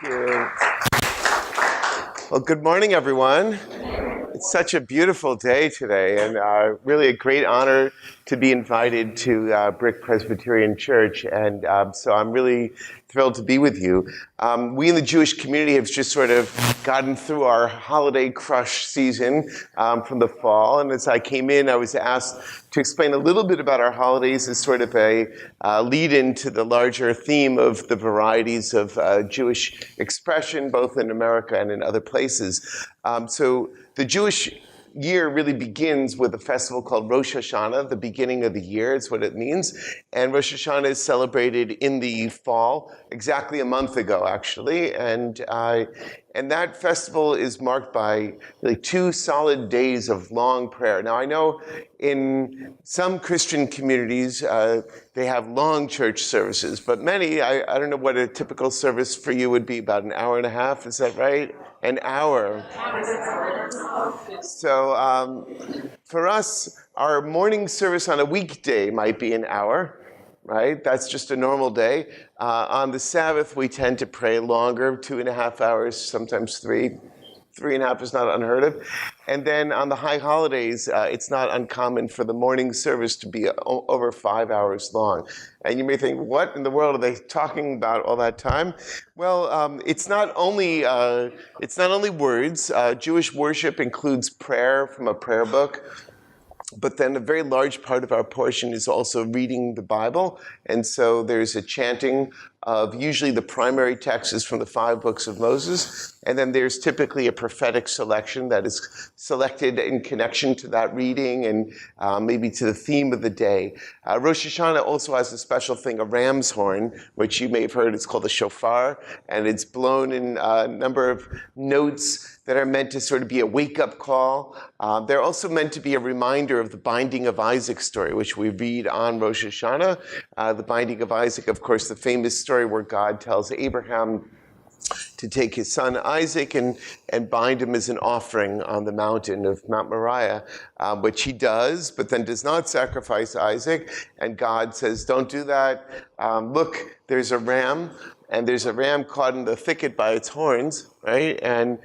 you. Well, good morning, everyone. It's such a beautiful day today, and really a great honor to be invited to Brick Presbyterian Church, and so I'm really thrilled to be with you. We in the Jewish community have just sort of gotten through our holiday crush season from the fall, and as I came in, I was asked to explain a little bit about our holidays as sort of a lead-in to the larger theme of the varieties of Jewish expression, both in America and in other places. So the Jewish year really begins with a festival called Rosh Hashanah, the beginning of the year is what it means. And Rosh Hashanah is celebrated in the fall, exactly a month ago, actually. And that festival is marked by really 2 solid days of long prayer. Now, I know in some Christian communities, they have long church services, but many, I don't know what a typical service for you would be, about an hour and a half, is that right? An hour. So for us, our morning service on a weekday might be an hour, right? That's just a normal day. On the Sabbath, we tend to pray longer, 2.5 hours, sometimes 3. 3.5 is not unheard of. And then on the high holidays, it's not uncommon for the morning service to be over 5 hours long. And you may think, what in the world are they talking about all that time? Well, it's not only words. Jewish worship includes prayer from a prayer book. But then a very large part of our portion is also reading the Bible. And so there's a chanting of usually the primary text is from the 5 books of Moses. And then there's typically a prophetic selection that is selected in connection to that reading and maybe to the theme of the day. Rosh Hashanah also has a special thing, a ram's horn, which you may have heard. It's called a shofar. And it's blown in a number of notes that are meant to sort of be a wake-up call. They're also meant to be a reminder of the binding of Isaac story, which we read on Rosh Hashanah. The binding of Isaac, of course, the famous story where God tells Abraham to take his son Isaac and bind him as an offering on the mountain of Mount Moriah, which he does, but then does not sacrifice Isaac. And God says, don't do that. Look, there's a ram, and there's a ram caught in the thicket by its horns, right? And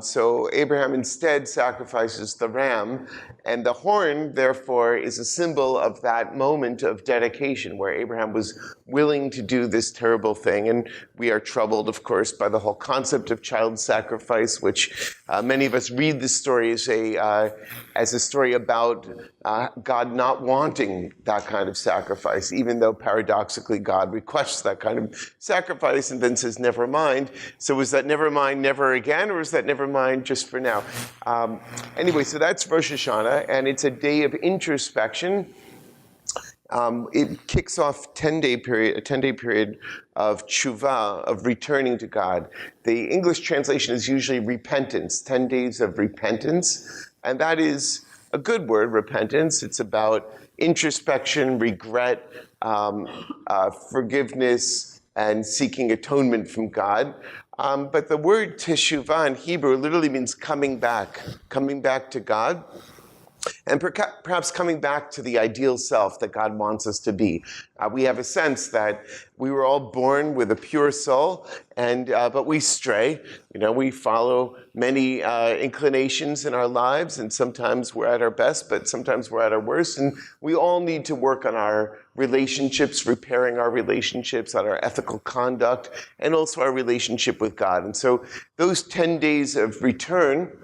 so Abraham instead sacrifices the ram, and the horn, therefore, is a symbol of that moment of dedication where Abraham was willing to do this terrible thing. And we are troubled, of course, by the whole concept of child sacrifice, which many of us read this story as a story about God not wanting that kind of sacrifice, even though paradoxically God requests that kind of sacrifice and then says, never mind. So was that never mind, never again, or is that never mind just for now? Anyway, so that's Rosh Hashanah, and it's a day of introspection. It kicks off a 10-day period of tshuva, of returning to God. The English translation is usually repentance, 10 days of repentance, and that is a good word, repentance. It's about introspection, regret, forgiveness, and seeking atonement from God. But the word teshuvah in Hebrew literally means coming back to God. And perhaps coming back to the ideal self that God wants us to be. We have a sense that we were all born with a pure soul, but we stray. We follow many inclinations in our lives, and sometimes we're at our best, but sometimes we're at our worst. And we all need to work on our relationships, repairing our relationships, on our ethical conduct, and also our relationship with God. And so those 10 days of return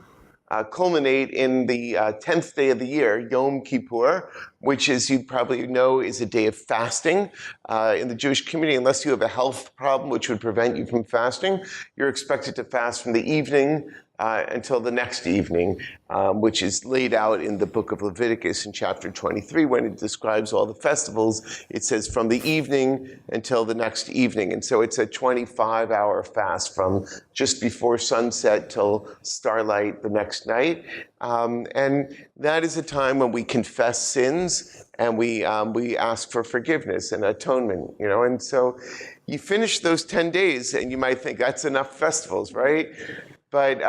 culminate in the 10th day of the year, Yom Kippur, which, as you probably know, is a day of fasting. In the Jewish community, unless you have a health problem which would prevent you from fasting, you're expected to fast from the evening until the next evening, which is laid out in the book of Leviticus in chapter 23 when it describes all the festivals. It says from the evening until the next evening. And so it's a 25-hour fast from just before sunset till starlight the next night. And that is a time when we confess sins and we ask for forgiveness and atonement, And so you finish those 10 days and you might think that's enough festivals, right? But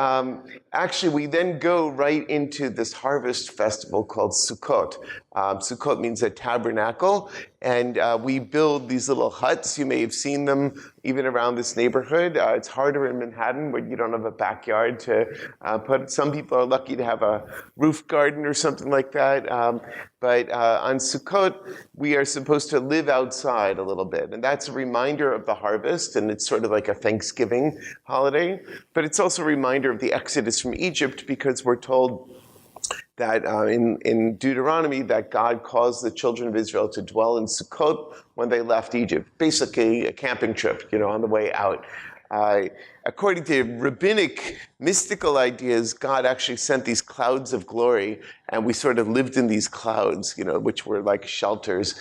actually, we then go right into this harvest festival called Sukkot, Sukkot means a tabernacle, and we build these little huts. You may have seen them even around this neighborhood. It's harder in Manhattan where you don't have a backyard to put. Some people are lucky to have a roof garden or something like that. But on Sukkot, we are supposed to live outside a little bit. And that's a reminder of the harvest, and it's sort of like a Thanksgiving holiday. But it's also a reminder of the Exodus from Egypt, because we're told that in Deuteronomy that God caused the children of Israel to dwell in Sukkot when they left Egypt. Basically a camping trip, on the way out. According to rabbinic mystical ideas, God actually sent these clouds of glory, and we sort of lived in these clouds, which were like shelters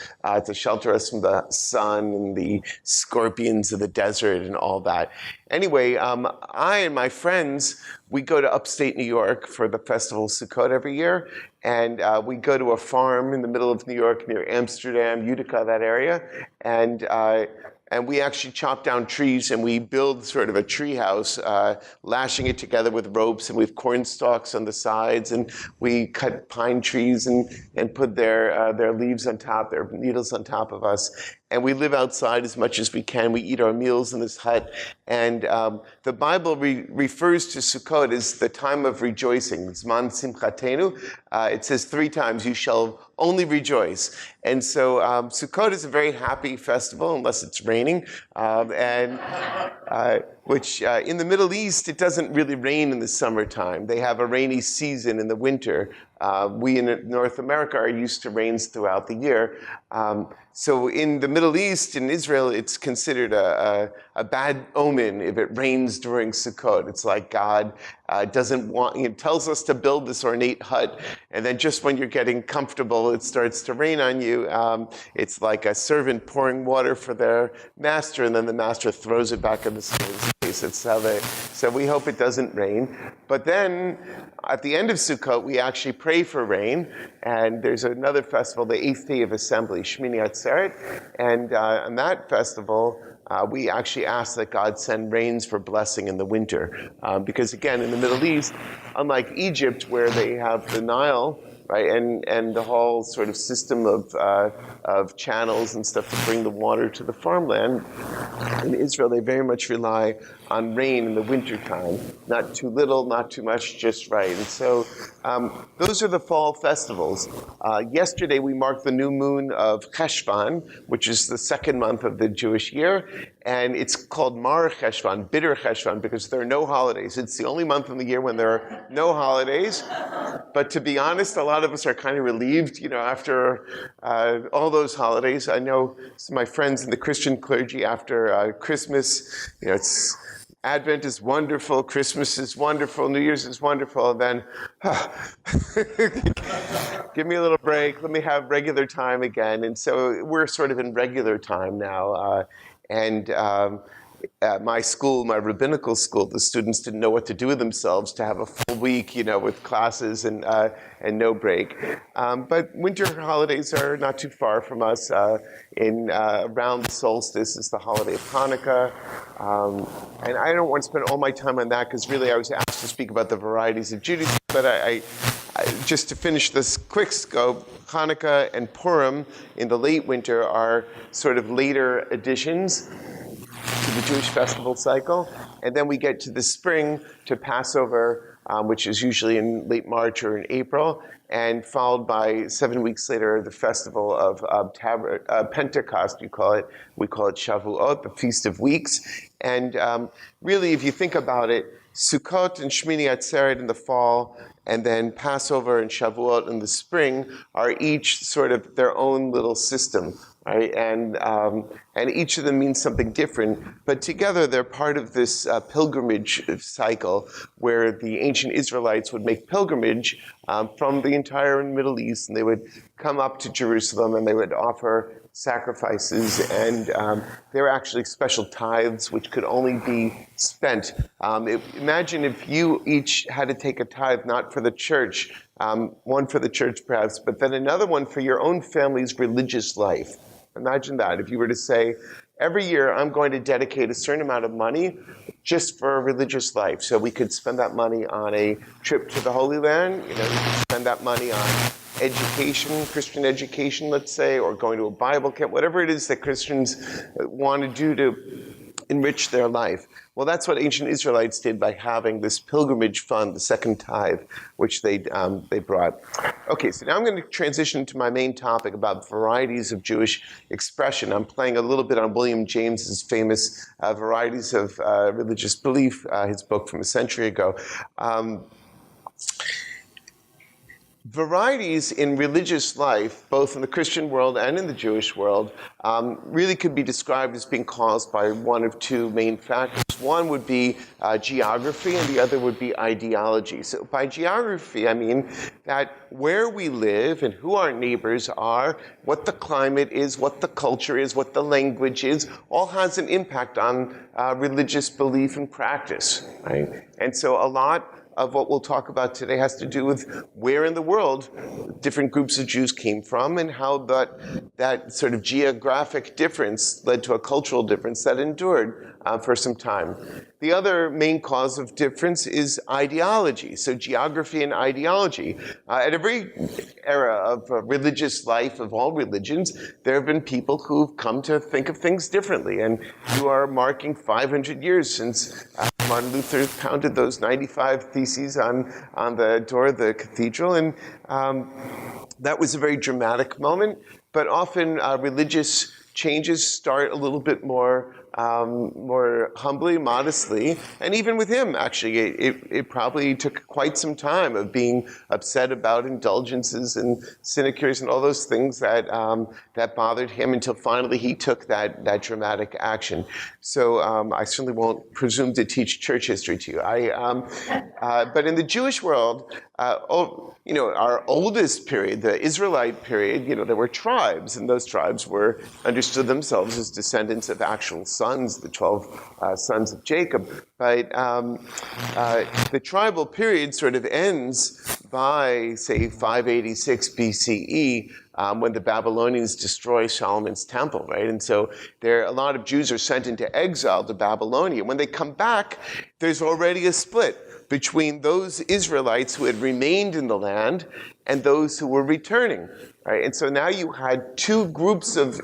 to shelter us from the sun and the scorpions of the desert and all that. Anyway, I and my friends, we go to upstate New York for the festival of Sukkot every year, and we go to a farm in the middle of New York near Amsterdam, Utica, that area, and we actually chop down trees and we build sort of a tree house, lashing it together with ropes, and we have corn stalks on the sides, and we cut pine trees and put their leaves on top, their needles on top of us. And we live outside as much as we can. We eat our meals in this hut. And the Bible refers to Sukkot as the time of rejoicing. Zman Simchatenu. It says 3 times, you shall only rejoice. And so Sukkot is a very happy festival, unless it's raining. Which in the Middle East, it doesn't really rain in the summertime. They have a rainy season in the winter. We in North America are used to rains throughout the year. So in the Middle East, in Israel, it's considered a bad omen if it rains during Sukkot. It's like God doesn't want, He tells us to build this ornate hut, and then just when you're getting comfortable, it starts to rain on you. It's like a servant pouring water for their master, and then the master throws it back in the servant's face. It's how so we hope it doesn't rain. But then at the end of Sukkot, we actually pray for rain, and there's another festival, the 8th day of assembly, Shmini Atzeret, and on that festival, we actually ask that God send rains for blessing in the winter. Because again, in the Middle East, unlike Egypt, where they have the Nile, right, and the whole sort of system of channels and stuff to bring the water to the farmland, in Israel, they very much rely on rain in the wintertime. Not too little, not too much, just right. And so those are the fall festivals. Yesterday, we marked the new moon of Cheshvan, which is the 2nd month of the Jewish year. And it's called Mar Cheshvan, bitter Cheshvan, because there are no holidays. It's the only month in the year when there are no holidays. But to be honest, a lot of us are kind of relieved, after all those holidays. I know some of my friends in the Christian clergy, after Christmas, it's Advent is wonderful, Christmas is wonderful, New Year's is wonderful, and then give me a little break, let me have regular time again. And so we're sort of in regular time now. At my school, my rabbinical school, the students didn't know what to do with themselves to have a full week, with classes and no break. But winter holidays are not too far from us. Around the solstice is the holiday of Hanukkah. And I don't want to spend all my time on that because really I was asked to speak about the varieties of Judaism. But I just to finish this quick scope, Hanukkah and Purim in the late winter are sort of later additions to the Jewish festival cycle. And then we get to the spring to Passover, which is usually in late March or in April, and followed by 7 weeks later, the festival of Pentecost, we call it Shavuot, the Feast of Weeks. And really, if you think about it, Sukkot and Shmini Atzeret in the fall, and then Passover and Shavuot in the spring are each sort of their own little system. Right? And each of them means something different, but together they're part of this pilgrimage cycle where the ancient Israelites would make pilgrimage from the entire Middle East, and they would come up to Jerusalem and they would offer sacrifices, and there were actually special tithes which could only be spent. Imagine if you each had to take a tithe, not for the church, one for the church perhaps, but then another one for your own family's religious life. Imagine that, if you were to say, every year I'm going to dedicate a certain amount of money just for a religious life. So we could spend that money on a trip to the Holy Land, we could spend that money on education, Christian education, let's say, or going to a Bible camp, whatever it is that Christians want to do to enrich their life. Well, that's what ancient Israelites did by having this pilgrimage fund, the second tithe, which they brought. Okay, so now I'm going to transition to my main topic about varieties of Jewish expression. I'm playing a little bit on William James's famous Varieties of Religious Belief, his book from a century ago. Varieties in religious life, both in the Christian world and in the Jewish world, really could be described as being caused by one of two main factors. One would be geography, and the other would be ideology. So by geography, I mean that where we live and who our neighbors are, what the climate is, what the culture is, what the language is, all has an impact on religious belief and practice, right? And so a lot of what we'll talk about today has to do with where in the world different groups of Jews came from and how that sort of geographic difference led to a cultural difference that endured for some time. The other main cause of difference is ideology, so geography and ideology. At every era of religious life of all religions, there have been people who've come to think of things differently, and you are marking 500 years since Martin Luther pounded those 95 theses on the door of the cathedral, and that was a very dramatic moment. But often religious changes start a little bit more humbly, modestly, and even with him, actually, it probably took quite some time of being upset about indulgences and sinecures and all those things that bothered him until finally he took that dramatic action. So I certainly won't presume to teach church history to you. But in the Jewish world, our oldest period, the Israelite period, there were tribes, and those tribes were understood themselves as descendants of actual sons, the 12 sons of Jacob. But the tribal period sort of ends by, say, 586 BCE, when the Babylonians destroy Solomon's temple, right? And so a lot of Jews are sent into exile to Babylonia. When they come back, there's already a split between those Israelites who had remained in the land and those who were returning, right? And so now you had two groups of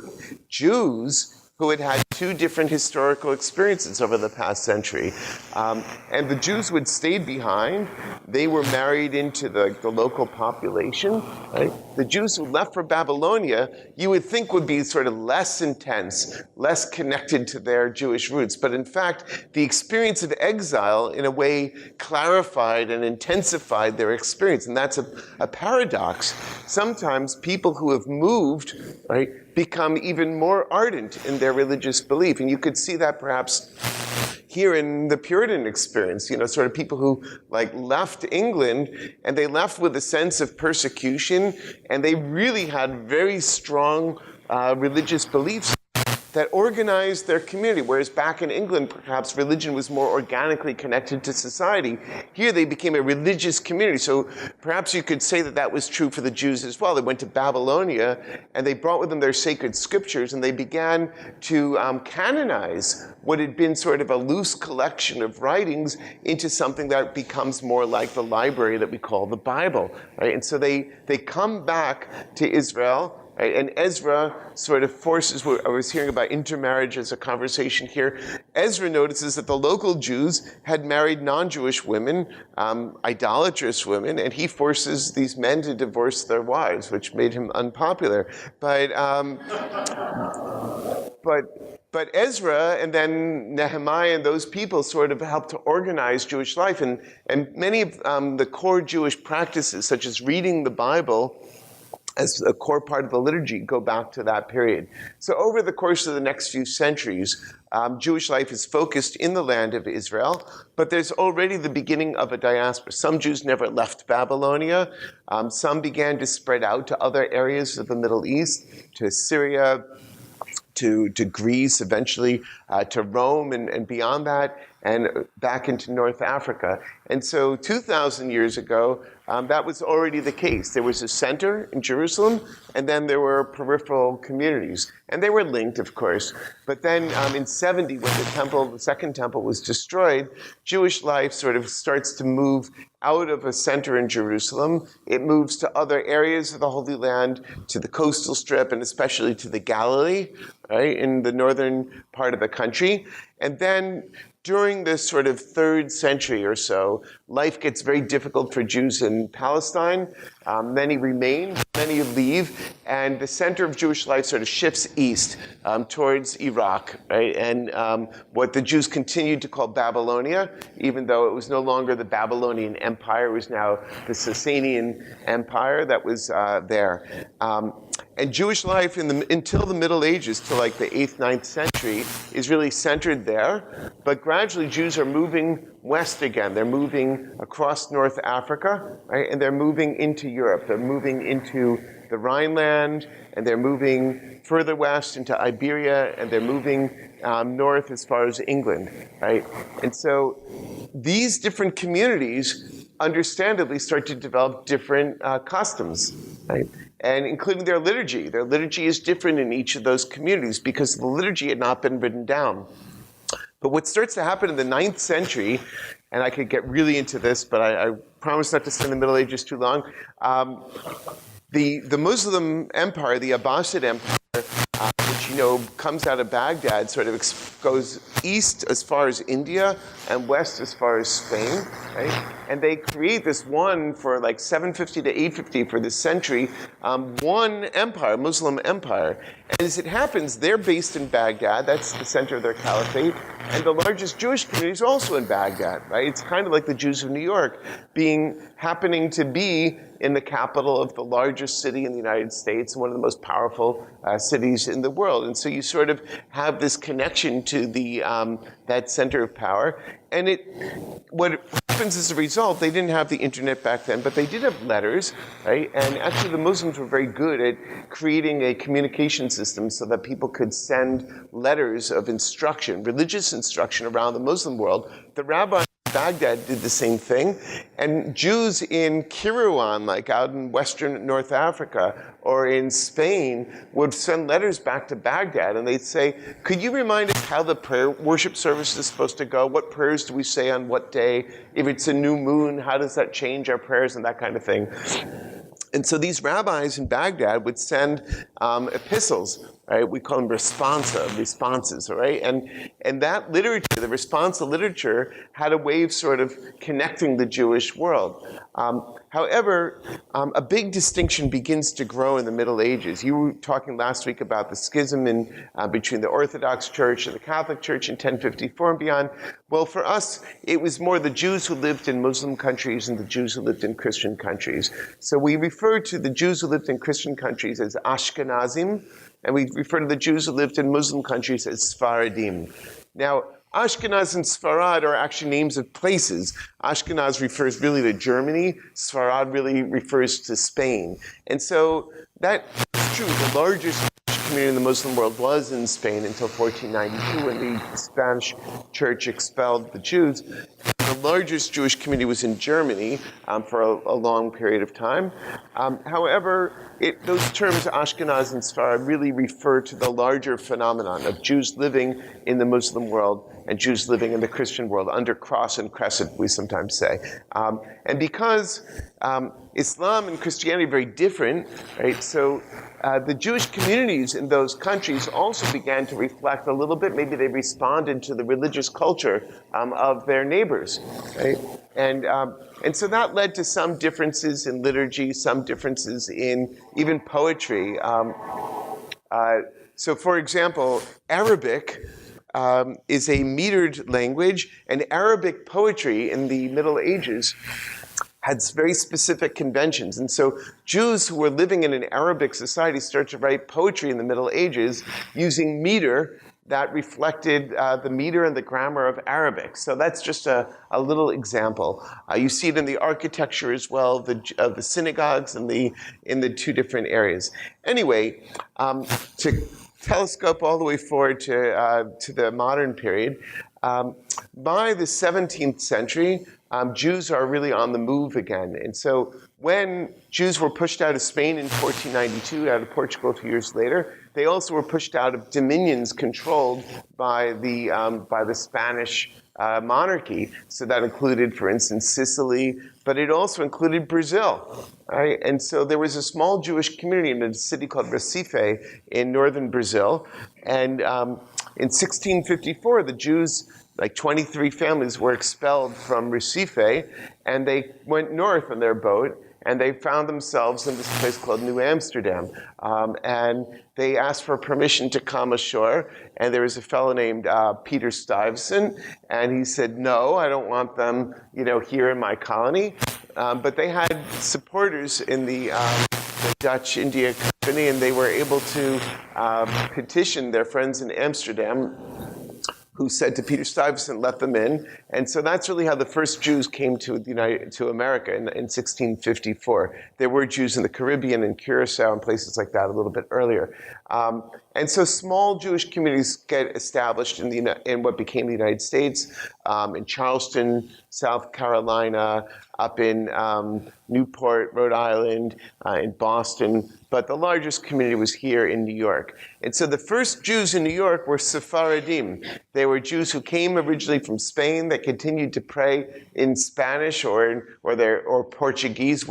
Jews who had had two different historical experiences over the past century. And the Jews who had stayed behind, they were married into the local population, right? The Jews who left for Babylonia, you would think would be sort of less intense, less connected to their Jewish roots. But in fact, the experience of exile, in a way, clarified and intensified their experience. And that's a paradox. Sometimes people who have moved, right, become even more ardent in their religious belief. And you could see that perhaps here in the Puritan experience, sort of people who left England, and they left with a sense of persecution, and they really had very strong religious beliefs that organized their community, whereas back in England, perhaps religion was more organically connected to society. Here they became a religious community. So perhaps you could say that was true for the Jews as well. They went to Babylonia, and they brought with them their sacred scriptures, and they began to canonize what had been sort of a loose collection of writings into something that becomes more like the library that we call the Bible, right? And so they come back to Israel. Right? And Ezra sort of forces, I was hearing about intermarriage as a conversation here. Ezra notices that the local Jews had married non-Jewish women, idolatrous women, and he forces these men to divorce their wives, which made him unpopular. But Ezra and then Nehemiah and those people sort of helped to organize Jewish life. And many of the core Jewish practices, such as reading the Bible as a core part of the liturgy, go back to that period. So over the course of the next few centuries, Jewish life is focused in the land of Israel, but there's already the beginning of a diaspora. Some Jews never left Babylonia. Some began to spread out to other areas of the Middle East, to Syria, to Greece, eventually to Rome and beyond that. and back into North Africa. And so 2,000 years ago, that was already the case. There was a center in Jerusalem, and then there were peripheral communities. And they were linked, of course. But then in 70, when the second temple was destroyed, Jewish life sort of starts to move out of a center in Jerusalem. It moves to other areas of the Holy Land, to the coastal strip, and especially to the Galilee, right, in the northern part of the country. And then during this sort of 3rd century or so, life gets very difficult for Jews in Palestine. Many remain, many leave, and the center of Jewish life sort of shifts east towards Iraq, right? And what the Jews continued to call Babylonia, even though it was no longer the Babylonian Empire, it was now the Sasanian Empire that was there. And Jewish life until the Middle Ages, till like the 8th, 9th century, is really centered there. But gradually, Jews are moving west again. They're moving across North Africa, right? And they're moving into Europe. They're moving into the Rhineland, and they're moving further west into Iberia, and they're moving north as far as England, right? And so these different communities understandably start to develop different customs, right? And including their liturgy. Their liturgy is different in each of those communities because the liturgy had not been written down. But what starts to happen in the 9th century, and I could get really into this, but I promise not to spend the Middle Ages too long. The Muslim empire, the Abbasid Empire, which comes out of Baghdad, sort of goes east as far as India and west as far as Spain, right? And they create this one for like 750 to 850 for this century, one empire, Muslim empire. And as it happens, they're based in Baghdad. That's the center of their caliphate. And the largest Jewish community is also in Baghdad, right? It's kind of like the Jews of New York happening to be in the capital of the largest city in the United States, one of the most powerful cities in the world. And so you sort of have this connection to that center of power. And what happens as a result, they didn't have the internet back then, but they did have letters, right? And actually the Muslims were very good at creating a communication system so that people could send letters of instruction, religious instruction around the Muslim world. The rabbi Baghdad did the same thing. And Jews in Kairouan, like out in western North Africa, or in Spain, would send letters back to Baghdad, and they'd say, could you remind us how the prayer worship service is supposed to go? What prayers do we say on what day? If it's a new moon, how does that change our prayers and that kind of thing? And so these rabbis in Baghdad would send epistles, right? We call them responses, right? And that literature, the responsa literature, had a way of sort of connecting the Jewish world. However, a big distinction begins to grow in the Middle Ages. You were talking last week about the schism between the Orthodox Church and the Catholic Church in 1054 and beyond. Well, for us, it was more the Jews who lived in Muslim countries and the Jews who lived in Christian countries. So we refer to the Jews who lived in Christian countries as Ashkenazim, and we refer to the Jews who lived in Muslim countries as Sfaradim. Now, Ashkenaz and Sfarad are actually names of places. Ashkenaz refers really to Germany. Sfarad really refers to Spain. And so that's true. The largest community in the Muslim world was in Spain until 1492 when the Spanish church expelled the Jews. The largest Jewish community was in Germany for a long period of time. However, those terms, Ashkenaz and Sfarad, really refer to the larger phenomenon of Jews living in the Muslim world and Jews living in the Christian world, under cross and crescent, we sometimes say. And because Islam and Christianity are very different, right? So the Jewish communities in those countries also began to reflect a little bit, maybe they responded to the religious culture of their neighbors, right? And so that led to some differences in liturgy, some differences in even poetry. So for example, Arabic is a metered language, and Arabic poetry in the Middle Ages had very specific conventions. And so Jews who were living in an Arabic society started to write poetry in the Middle Ages using meter that reflected the meter and the grammar of Arabic. So that's just a little example. You see it in the architecture as well, of the synagogues in the two different areas. Anyway, to telescope all the way forward to the modern period, By the 17th century, Jews are really on the move again. And so when Jews were pushed out of Spain in 1492, out of Portugal a few years later, they also were pushed out of dominions controlled by the Spanish monarchy. So that included, for instance, Sicily, but it also included Brazil. Right? And so there was a small Jewish community in a city called Recife in northern Brazil. And in 1654, the Jews, like 23 families, were expelled from Recife, and they went north on their boat, and they found themselves in this place called New Amsterdam. And they asked for permission to come ashore, and there was a fellow named Peter Stuyvesant, and he said, no, I don't want them, here in my colony. But they had supporters in the Dutch India Company, and they were able to petition their friends in Amsterdam, who said to Peter Stuyvesant, let them in. And so that's really how the first Jews came to America in 1654. There were Jews in the Caribbean and Curacao and places like that a little bit earlier. And so small Jewish communities get established in what became the United States, in Charleston, South Carolina, up in Newport, Rhode Island, in Boston, but the largest community was here in New York. And so the first Jews in New York were Sephardim. They were Jews who came originally from Spain that continued to pray in Spanish or Portuguese.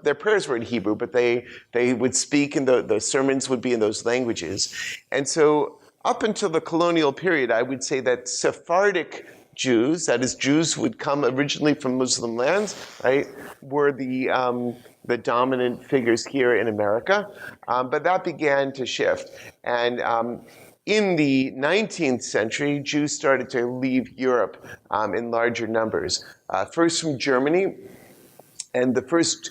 Their prayers were in Hebrew, but they would speak, and the sermons would be in those languages. And so up until the colonial period, I would say that Sephardic Jews, that is, Jews who would come originally from Muslim lands, right, were the dominant figures here in America. But that began to shift. And in the 19th century, Jews started to leave Europe in larger numbers. First from Germany, and the first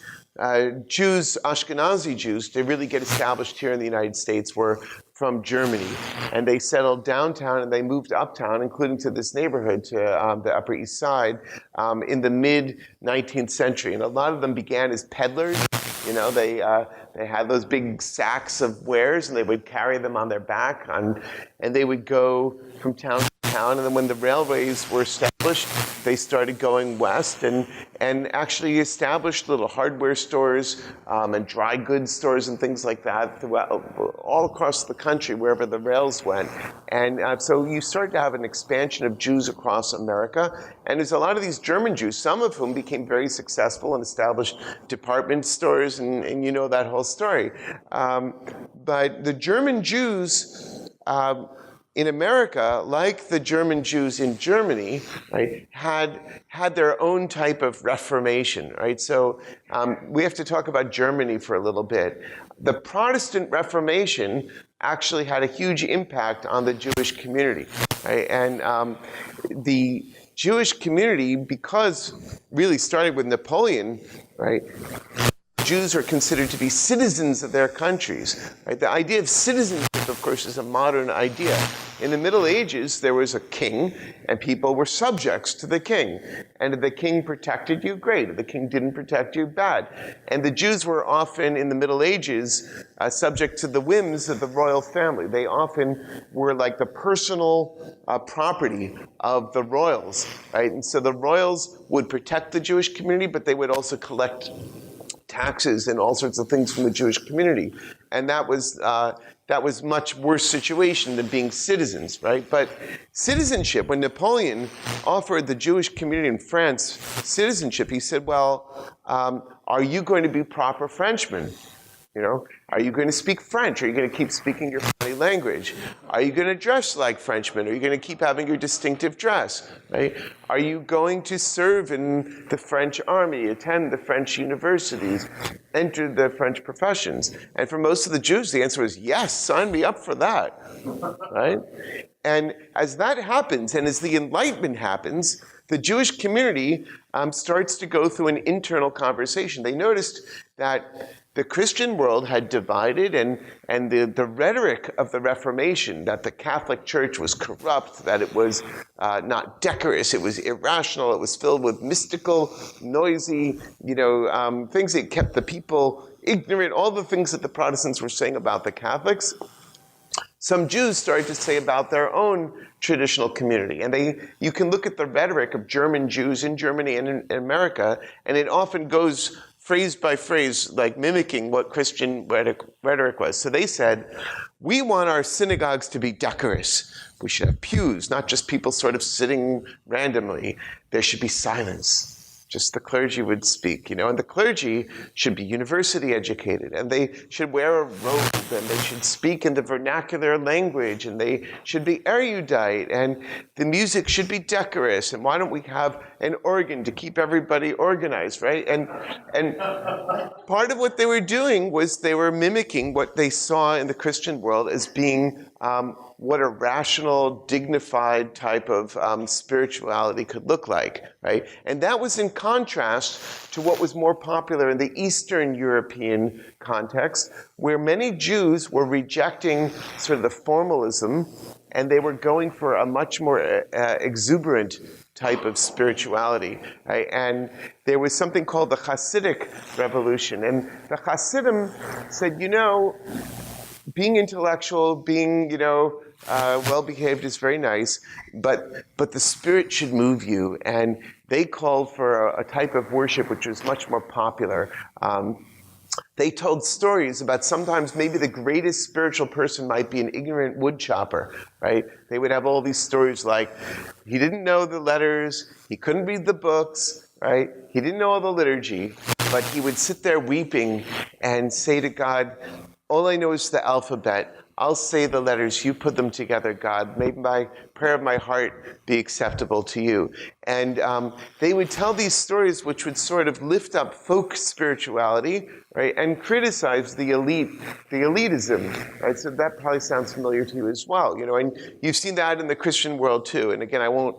Jews, Ashkenazi Jews, to really get established here in the United States were from Germany. And they settled downtown and they moved uptown, including to this neighborhood, to the Upper East Side, in the mid-19th century. And a lot of them began as peddlers. They had those big sacks of wares, and they would carry them on their back, and they would go from town to town. And then when the railways were established, they started going west and actually established little hardware stores and dry goods stores and things like that throughout, all across the country, wherever the rails went. And so you started to have an expansion of Jews across America. And there's a lot of these German Jews, some of whom became very successful and established department stores, and you know that whole story. But the German Jews in America, like the German Jews in Germany, right, had their own type of Reformation, right? So we have to talk about Germany for a little bit. The Protestant Reformation actually had a huge impact on the Jewish community, right? And the Jewish community, because really starting with Napoleon, right, Jews are considered to be citizens of their countries. Right? The idea of citizenship, of course, is a modern idea. In the Middle Ages, there was a king, and people were subjects to the king. And if the king protected you, great. If the king didn't protect you, bad. And the Jews were often, in the Middle Ages, subject to the whims of the royal family. They often were like the personal property of the royals. Right? And so the royals would protect the Jewish community, but they would also collect taxes and all sorts of things from the Jewish community. And that was much worse situation than being citizens, right? But citizenship, when Napoleon offered the Jewish community in France citizenship, he said, well, are you going to be proper Frenchmen? Are you going to speak French? Are you going to keep speaking your family language? Are you going to dress like Frenchmen? Are you going to keep having your distinctive dress? Right? Are you going to serve in the French army, attend the French universities, enter the French professions? And for most of the Jews, the answer was, yes, sign me up for that. Right? And as that happens, and as the Enlightenment happens, the Jewish community starts to go through an internal conversation. They noticed that the Christian world had divided, and the rhetoric of the Reformation, that the Catholic Church was corrupt, that it was not decorous, it was irrational, it was filled with mystical, noisy, things that kept the people ignorant, all the things that the Protestants were saying about the Catholics. some Jews started to say about their own traditional community. And you can look at the rhetoric of German Jews in Germany and in America, and it often goes phrase by phrase, like mimicking what Christian rhetoric was. So they said, we want our synagogues to be decorous. We should have pews, not just people sort of sitting randomly. There should be silence. Just the clergy would speak, and the clergy should be university educated, and they should wear a robe, and they should speak in the vernacular language, and they should be erudite, and the music should be decorous, and why don't we have an organ to keep everybody organized, right? And part of what they were doing was they were mimicking what they saw in the Christian world as being what a rational, dignified type of spirituality could look like, right? And that was in contrast to what was more popular in the Eastern European context, where many Jews were rejecting sort of the formalism, and they were going for a much more exuberant type of spirituality, right? And there was something called the Hasidic revolution, and the Hasidim said, being intellectual, being, well-behaved is very nice, but the spirit should move you. And they called for a type of worship which was much more popular. They told stories about sometimes maybe the greatest spiritual person might be an ignorant wood chopper, right? They would have all these stories like, he didn't know the letters, he couldn't read the books, right? He didn't know all the liturgy, but he would sit there weeping and say to God, all I know is the alphabet. I'll say the letters. You put them together, God. May my prayer of my heart be acceptable to you. And they would tell these stories which would sort of lift up folk spirituality, right, and criticize the elitism, right? So that probably sounds familiar to you as well, and you've seen that in the Christian world too. And again, I won't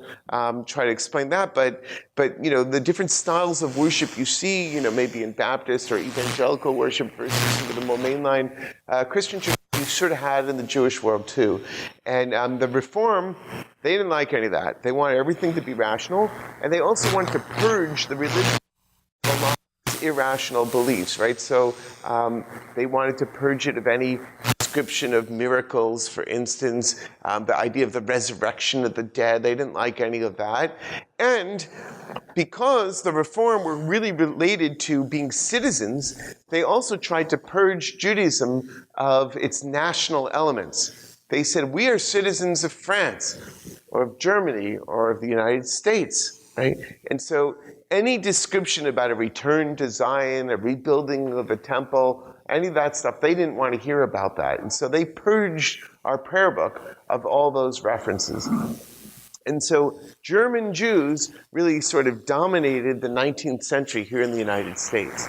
try to explain that, but the different styles of worship you see, maybe in Baptist or evangelical worship versus some of the more mainline Christian church, you sort of had in the Jewish world too. And the Reform, they didn't like any of that. They wanted everything to be rational, and they also wanted to purge the religion of a lot of irrational beliefs, right? So they wanted to purge it of any description of miracles, for instance, the idea of the resurrection of the dead. They didn't like any of that. And because the Reform were really related to being citizens, they also tried to purge Judaism of its national elements. They said, we are citizens of France, or of Germany, or of the United States, right? And so any description about a return to Zion, a rebuilding of a temple, any of that stuff, they didn't want to hear about that. And so they purged our prayer book of all those references. And so German Jews really sort of dominated the 19th century here in the United States.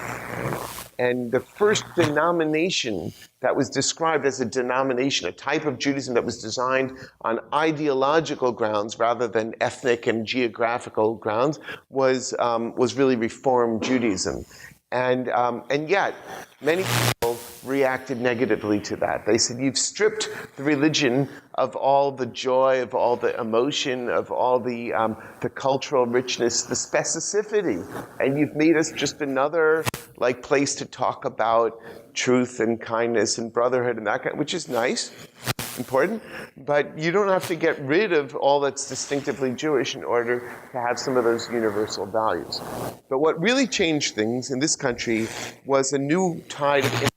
And the first denomination that was described as a denomination, a type of Judaism that was designed on ideological grounds rather than ethnic and geographical grounds, was really Reform Judaism. And yet, many people reacted negatively to that. They said, you've stripped the religion of all the joy, of all the emotion, of all the cultural richness, the specificity, and you've made us just another place to talk about truth and kindness and brotherhood and that kind, which is nice, important, but you don't have to get rid of all that's distinctively Jewish in order to have some of those universal values. But what really changed things in this country was a new tide of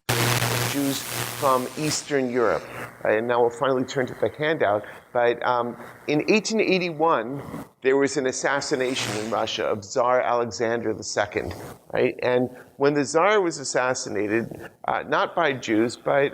Jews from Eastern Europe. And now we'll finally turn to the handout. But in 1881, there was an assassination in Russia of Tsar Alexander II, right? And when the Tsar was assassinated, not by Jews, but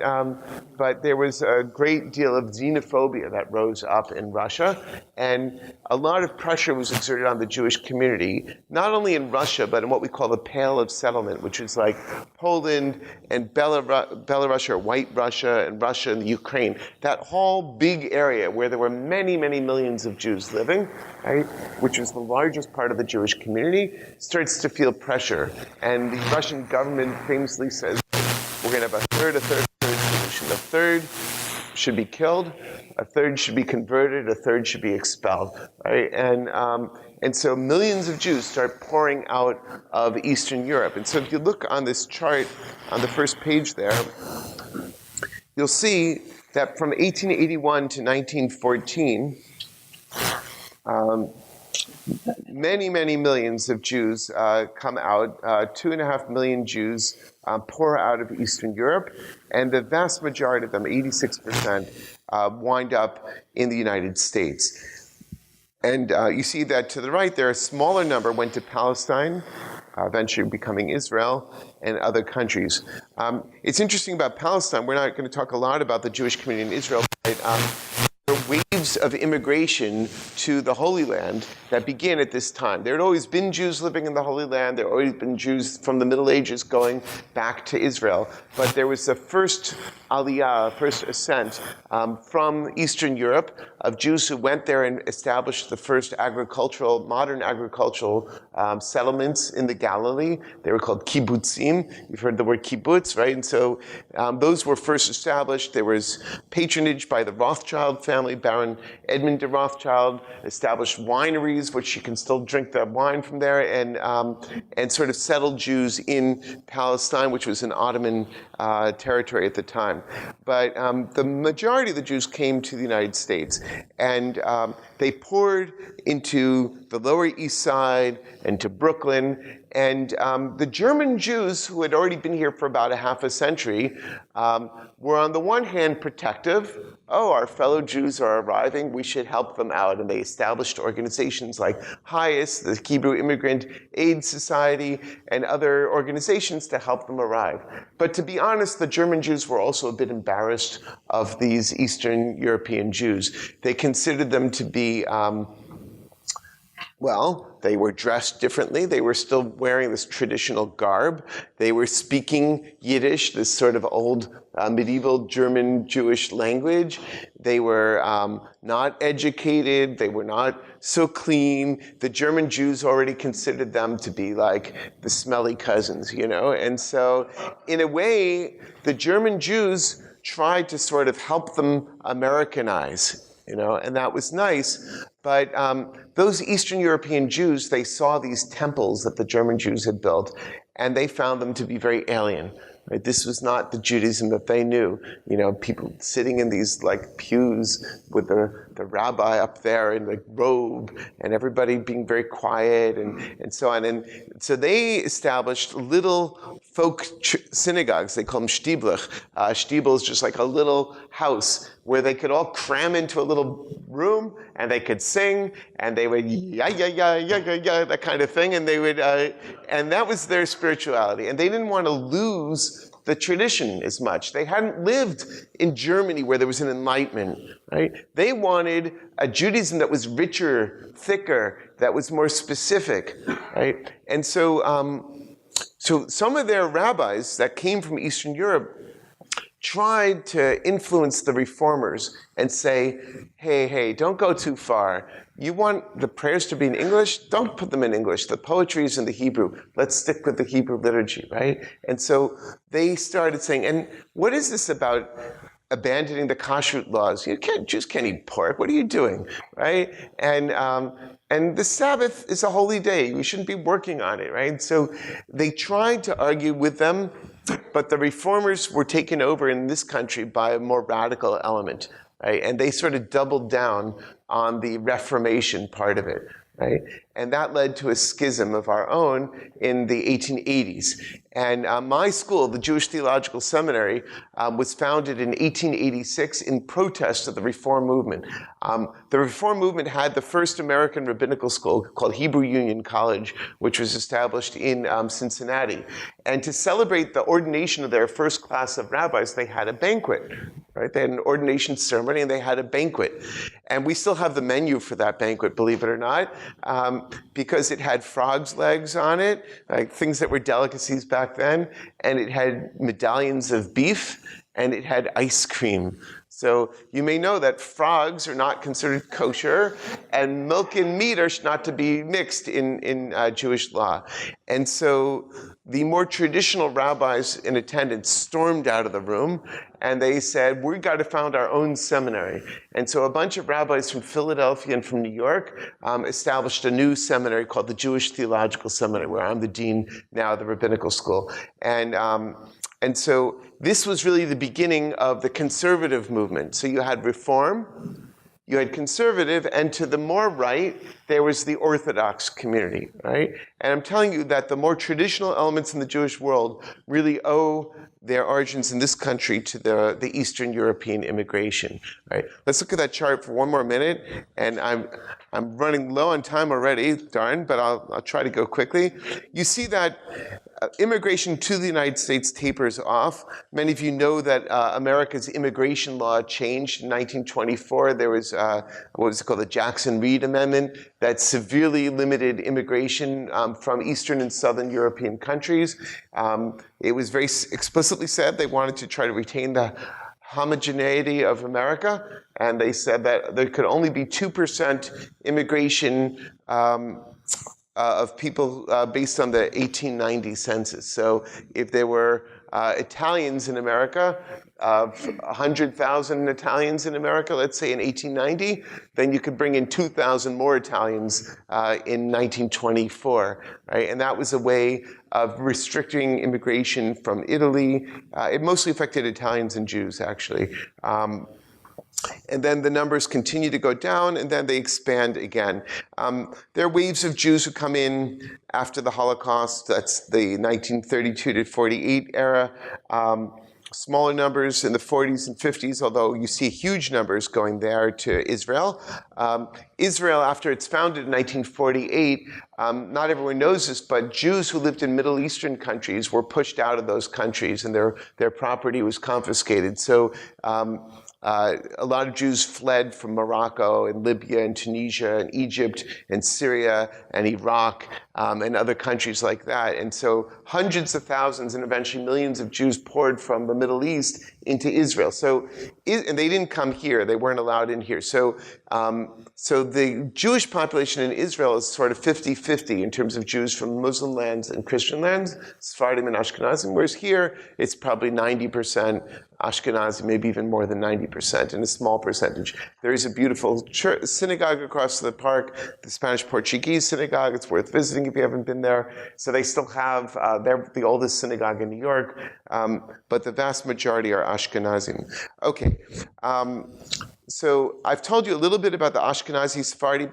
there was a great deal of xenophobia that rose up in Russia, and a lot of pressure was exerted on the Jewish community, not only in Russia, but in what we call the Pale of Settlement, which is like Poland and Belarus, or White Russia, and Russia and the Ukraine, that whole big area where there were many, many millions of Jews living, right, which was the largest part of the Jewish community, starts to feel pressure. And the Russian government famously says, we're going to have a third solution. A third should be killed, a third should be converted, a third should be expelled, right? And so millions of Jews start pouring out of Eastern Europe. And so if you look on this chart on the first page there, you'll see that from 1881 to 1914, many, many millions of Jews come out. 2.5 million Jews pour out of Eastern Europe, and the vast majority of them, 86%, wind up in the United States. And you see that to the right there, a smaller number went to Palestine, eventually becoming Israel, and other countries. It's interesting about Palestine. We're not going to talk a lot about the Jewish community in Israel, but there are waves of immigration to the Holy Land that began at this time. There had always been Jews living in the Holy Land. There had always been Jews from the Middle Ages going back to Israel. But there was the first aliyah, first ascent from Eastern Europe of Jews who went there and established the first modern agricultural settlements in the Galilee. They were called kibbutzim. You've heard the word kibbutz, right? And so those were first established. There was patronage by the Rothschild family. Baron Edmund de Rothschild established wineries, which you can still drink the wine from there, and sort of settled Jews in Palestine, which was an Ottoman territory at the time. But the majority of the Jews came to the United States, and they poured into the Lower East Side and to Brooklyn. And the German Jews, who had already been here for about a half a century, were on the one hand protective. Oh, our fellow Jews are arriving, we should help them out. And they established organizations like HIAS, the Hebrew Immigrant Aid Society, and other organizations to help them arrive. But to be honest, the German Jews were also a bit embarrassed of these Eastern European Jews. They considered them to be they were dressed differently. They were still wearing this traditional garb. They were speaking Yiddish, this sort of old medieval German Jewish language. They were not educated. They were not so clean. The German Jews already considered them to be like the smelly cousins, you know? And so in a way, the German Jews tried to sort of help them Americanize, you know, and that was nice. But those Eastern European Jews, they saw these temples that the German Jews had built, and they found them to be very alien. Right? This was not the Judaism that they knew. You know, people sitting in these like pews with the rabbi up there in the robe, and everybody being very quiet and so on. And so they established little folk synagogues. They call them Stieblech. Stiebel is just like a little house where they could all cram into a little room, and they could sing, and they would that kind of thing, and they would, and that was their spirituality. And they didn't want to lose the tradition as much. They hadn't lived in Germany where there was an enlightenment, right? They wanted a Judaism that was richer, thicker, that was more specific, right? And so, so some of their rabbis that came from Eastern Europe tried to influence the reformers and say, hey, don't go too far. You want the prayers to be in English? Don't put them in English. The poetry is in the Hebrew. Let's stick with the Hebrew liturgy, right? And so they started saying, and what is this about abandoning the kashrut laws? Jews can't eat pork. What are you doing, right? And the Sabbath is a holy day. We shouldn't be working on it, right? So they tried to argue with them, but the reformers were taken over in this country by a more radical element, right? And they sort of doubled down on the Reformation part of it, right? And that led to a schism of our own in the 1880s. And my school, the Jewish Theological Seminary, was founded in 1886 in protest of the Reform movement. The Reform movement had the first American rabbinical school called Hebrew Union College, which was established in Cincinnati. And to celebrate the ordination of their first class of rabbis, they had a banquet, right? They had an ordination ceremony and they had a banquet. And we still have the menu for that banquet, believe it or not, because it had frogs' legs on it, like things that were delicacies back then, and it had medallions of beef, and it had ice cream. So you may know that frogs are not considered kosher, and milk and meat are not to be mixed in Jewish law. And so the more traditional rabbis in attendance stormed out of the room, and they said, we've got to found our own seminary. And so a bunch of rabbis from Philadelphia and from New York established a new seminary called the Jewish Theological Seminary, where I'm the dean now of the rabbinical school. And so this was really the beginning of the conservative movement. So you had Reform, you had conservative, and to the more right, there was the Orthodox community, right? And I'm telling you that the more traditional elements in the Jewish world really owe their origins in this country to the Eastern European immigration, right? Let's look at that chart for one more minute, and I'm running low on time already, darn, but I'll try to go quickly. You see that immigration to the United States tapers off. Many of you know that America's immigration law changed in 1924. There was what was called the Jackson-Reed Amendment that severely limited immigration from Eastern and Southern European countries. It was very explicitly said they wanted to try to retain the homogeneity of America, and they said that there could only be 2% immigration of people based on the 1890 census. So if there were Italians in America, 100,000 Italians in America, let's say in 1890, then you could bring in 2,000 more Italians in 1924, right? And that was a way of restricting immigration from Italy. It mostly affected Italians and Jews, actually. And then the numbers continue to go down, and then they expand again. There are waves of Jews who come in after the Holocaust. That's the 1932 to 48 era. Smaller numbers in the 40s and 50s, although you see huge numbers going there to Israel. Israel, after it's founded in 1948, not everyone knows this, but Jews who lived in Middle Eastern countries were pushed out of those countries, and their property was confiscated. So a lot of Jews fled from Morocco and Libya and Tunisia and Egypt and Syria and Iraq and other countries like that. And so hundreds of thousands and eventually millions of Jews poured from the Middle East into Israel. So, and they didn't come here. They weren't allowed in here. So the Jewish population in Israel is sort of 50-50 in terms of Jews from Muslim lands and Christian lands, Sephardim and Ashkenazim, whereas here it's probably 90% Ashkenazi, maybe even more than 90%, and a small percentage. There is a beautiful synagogue across the park, the Spanish-Portuguese synagogue. It's worth visiting if you haven't been there. So they still have, they're the oldest synagogue in New York, but the vast majority are Ashkenazim. Okay. So I've told you a little bit about the Ashkenazi Sephardi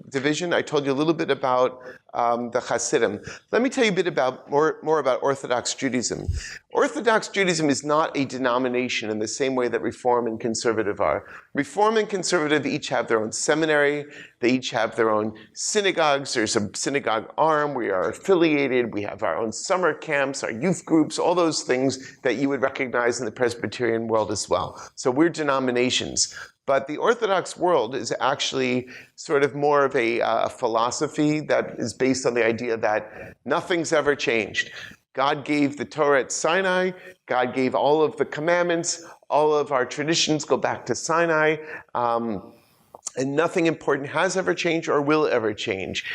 division. I told you a little bit about the Hasidim. Let me tell you a bit more about Orthodox Judaism. Orthodox Judaism is not a denomination in the same way that Reform and Conservative are. Reform and Conservative each have their own seminary. They each have their own synagogues. There's a synagogue arm. We are affiliated. We have our own summer camps, our youth groups, all those things that you would recognize in the Presbyterian world as well. So we're denominations. But the Orthodox world is actually sort of more of a philosophy that is based on the idea that nothing's ever changed. God gave the Torah at Sinai. God gave all of the commandments. All of our traditions go back to Sinai. And nothing important has ever changed or will ever change.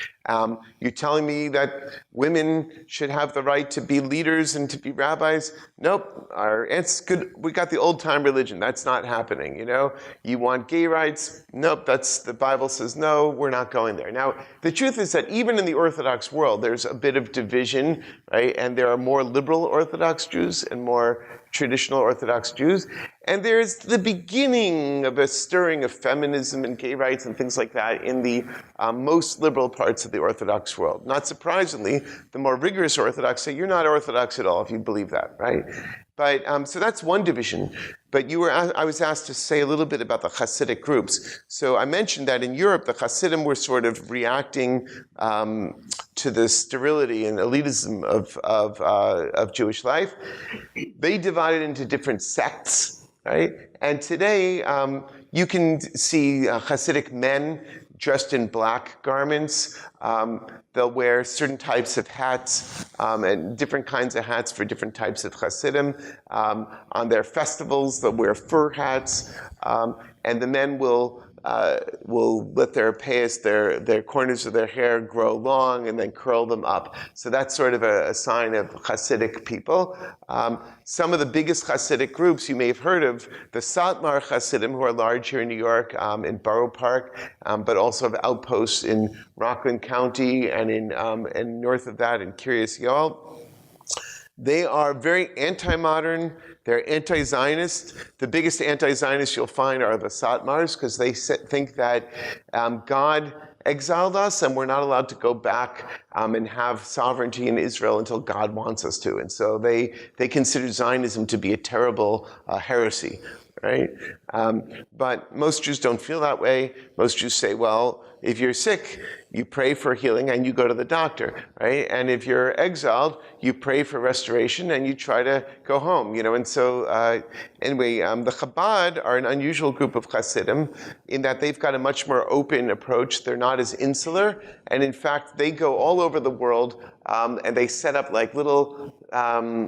You're telling me that women should have the right to be leaders and to be rabbis? Nope. It's good. We got the old-time religion. That's not happening, you know? You want gay rights? Nope. The Bible says no, we're not going there. Now, the truth is that even in the Orthodox world, there's a bit of division, right? And there are more liberal Orthodox Jews and more traditional Orthodox Jews. And there's the beginning of a stirring of feminism and gay rights and things like that in the most liberal parts of the Orthodox world. Not surprisingly, the more rigorous Orthodox say, you're not Orthodox at all if you believe that, right? But so that's one division. But I was asked to say a little bit about the Hasidic groups. So I mentioned that in Europe, the Hasidim were sort of reacting to the sterility and elitism of Jewish life. They divided into different sects, right? And today, you can see Hasidic men dressed in black garments. They'll wear certain types of hats and different kinds of hats for different types of Hasidim. On their festivals, they'll wear fur hats. And the men will will let their payas, their corners of their hair grow long and then curl them up. So that's sort of a sign of Hasidic people. Some of the biggest Hasidic groups you may have heard of, the Satmar Hasidim, who are large here in New York, in Borough Park, but also have outposts in Rockland County and in north of that in Kiryas Yoel. They are very anti-modern. They're anti-Zionist. The biggest anti-Zionists you'll find are the Satmars, because they think that God exiled us and we're not allowed to go back and have sovereignty in Israel until God wants us to. And so they consider Zionism to be a terrible heresy, right? But most Jews don't feel that way. Most Jews say, well, if you're sick, you pray for healing and you go to the doctor, right? And if you're exiled, you pray for restoration and you try to go home, And so anyway, the Chabad are an unusual group of Hasidim in that they've got a much more open approach. They're not as insular. And in fact, they go all over the world and they set up like little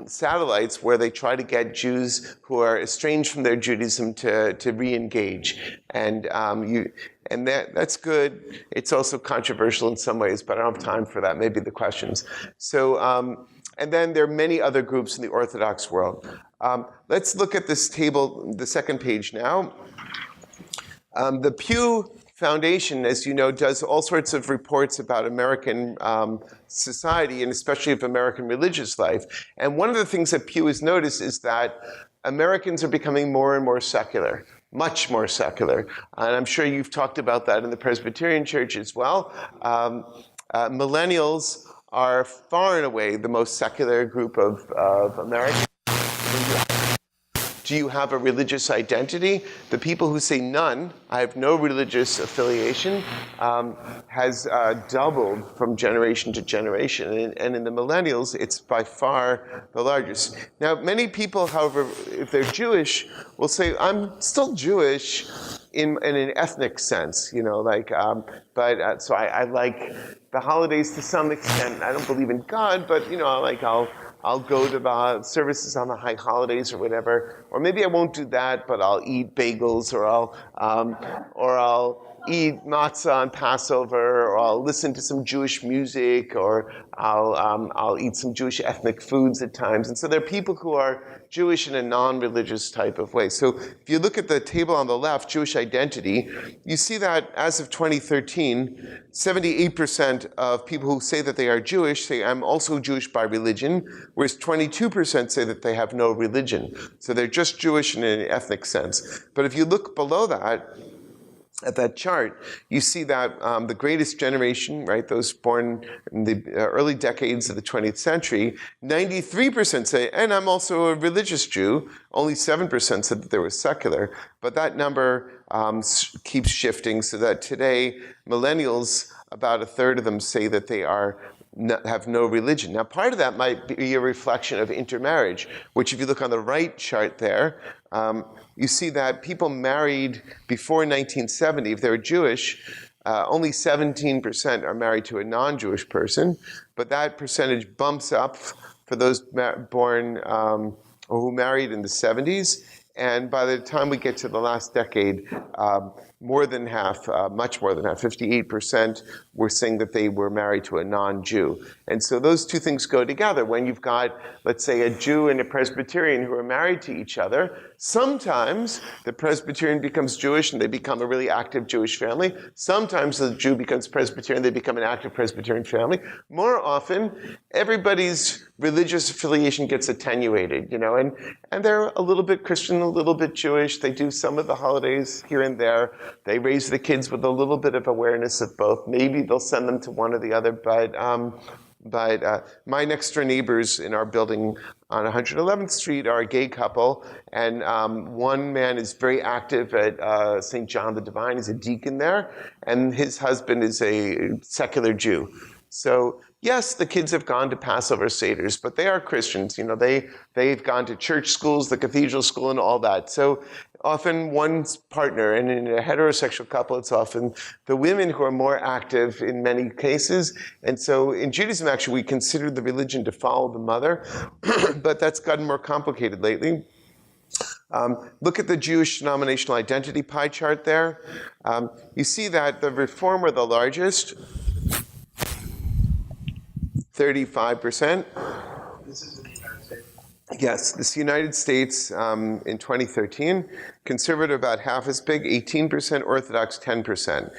satellites where they try to get Jews who are estranged from their Judaism to re-engage. And that's good. It's also controversial in some ways, but I don't have time for that. Maybe the questions. So, and then there are many other groups in the Orthodox world. Let's look at this table, the second page now. The Pew Foundation, as you know, does all sorts of reports about American society and especially of American religious life. And one of the things that Pew has noticed is that Americans are becoming more and more secular. Much more secular. And I'm sure you've talked about that in the Presbyterian Church as well. Millennials are far and away the most secular group of Americans. Do you have a religious identity? The people who say none, I have no religious affiliation, has doubled from generation to generation. And in the millennials, it's by far the largest. Now, many people, however, if they're Jewish, will say, I'm still Jewish in an ethnic sense, but so I like the holidays to some extent. I don't believe in God, but, I'll go to the services on the high holidays or whatever, or maybe I won't do that, but I'll eat bagels, or I'll eat matzah on Passover, or I'll listen to some Jewish music, or I'll eat some Jewish ethnic foods at times. And so there are people who are Jewish in a non-religious type of way. So if you look at the table on the left, Jewish identity, you see that as of 2013, 78% of people who say that they are Jewish say, I'm also Jewish by religion, whereas 22% say that they have no religion. So they're just Jewish in an ethnic sense. But if you look below that, at that chart, you see that the greatest generation, right, those born in the early decades of the 20th century, 93% say, and I'm also a religious Jew. Only 7% said that they were secular. But that number keeps shifting so that today, millennials, about a third of them say that they have no religion. Now, part of that might be a reflection of intermarriage, which if you look on the right chart there, you see that people married before 1970, if they're Jewish, only 17% are married to a non-Jewish person, but that percentage bumps up for those born or who married in the 70s. And by the time we get to the last decade, more than half, much more than half, 58% were saying that they were married to a non-Jew. And so those two things go together. When you've got, let's say, a Jew and a Presbyterian who are married to each other, sometimes the Presbyterian becomes Jewish and they become a really active Jewish family. Sometimes the Jew becomes Presbyterian, they become an active Presbyterian family. More often, everybody's religious affiliation gets attenuated, and they're a little bit Christian, a little bit Jewish. They do some of the holidays here and there. They raise the kids with a little bit of awareness of both. Maybe they'll send them to one or the other, but my next door neighbors in our building on 111th Street are a gay couple, and one man is very active at St. John the Divine. He's a deacon there, and his husband is a secular Jew. So yes, the kids have gone to Passover Seders, but they are Christians. They've gone to church schools, the cathedral school, and all that. So often one's partner, and in a heterosexual couple, it's often the women who are more active in many cases. And so in Judaism, actually, we consider the religion to follow the mother, but that's gotten more complicated lately. Look at the Jewish denominational identity pie chart there. You see that the Reform are the largest, 35%. This is in the United States. Yes, this is the United States in 2013. Conservative about half as big, 18%, Orthodox 10%.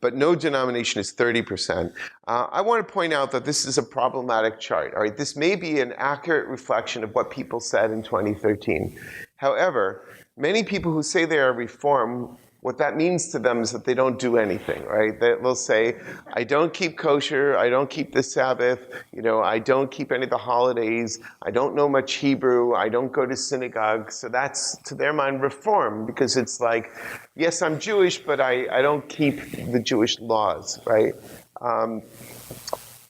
But no denomination is 30%. I want to point out that this is a problematic chart. All right, this may be an accurate reflection of what people said in 2013. However, many people who say they are Reform, what that means to them is that they don't do anything, right? They'll say, I don't keep kosher, I don't keep the Sabbath, I don't keep any of the holidays, I don't know much Hebrew, I don't go to synagogue. So that's, to their mind, Reform, because it's like, yes, I'm Jewish, but I don't keep the Jewish laws, right?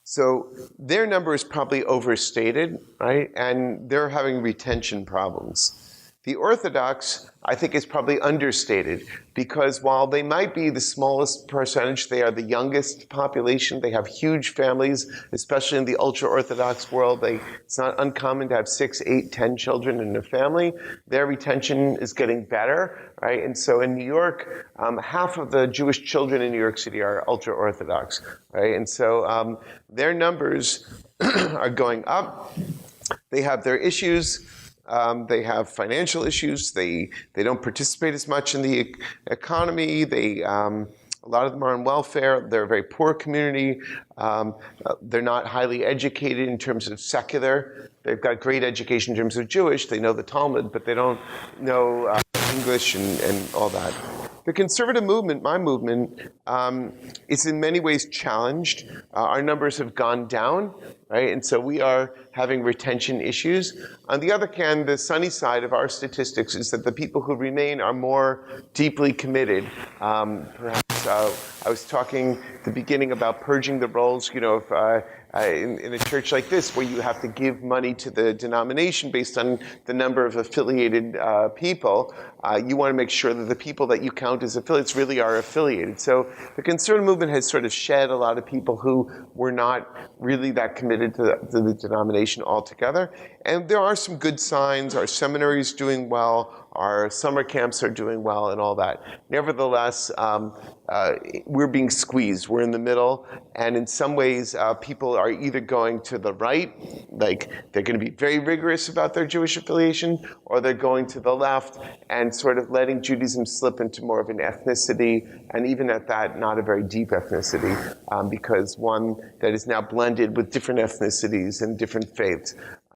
So their number is probably overstated, right? And they're having retention problems. The Orthodox, I think, is probably understated, because while they might be the smallest percentage, they are the youngest population. They have huge families, especially in the ultra-Orthodox world. It's not uncommon to have 6, 8, 10 children in a family. Their retention is getting better, right? And so in New York, half of the Jewish children in New York City are ultra-Orthodox, right? And so their numbers are going up. They have their issues. They have financial issues. They don't participate as much in the economy. A lot of them are on welfare. They're a very poor community. They're not highly educated in terms of secular. They've got great education in terms of Jewish. They know the Talmud, but they don't know English and all that. The conservative movement, my movement, is in many ways challenged. Our numbers have gone down, right? And so we are having retention issues. On the other hand, the sunny side of our statistics is that the people who remain are more deeply committed. Perhaps I was talking at the beginning about purging the rolls, if in a church like this, where you have to give money to the denomination based on the number of affiliated people, you want to make sure that the people that you count as affiliates really are affiliated. So the conservative movement has sort of shed a lot of people who were not really that committed to the denomination altogether. And there are some good signs. Our seminary is doing well. Our summer camps are doing well and all that. Nevertheless, we're being squeezed. We're in the middle. And in some ways, people are either going to the right, like they're going to be very rigorous about their Jewish affiliation, or they're going to the left and sort of letting Judaism slip into more of an ethnicity, and even at that, not a very deep ethnicity, because one that is now blended with different ethnicities and different faiths.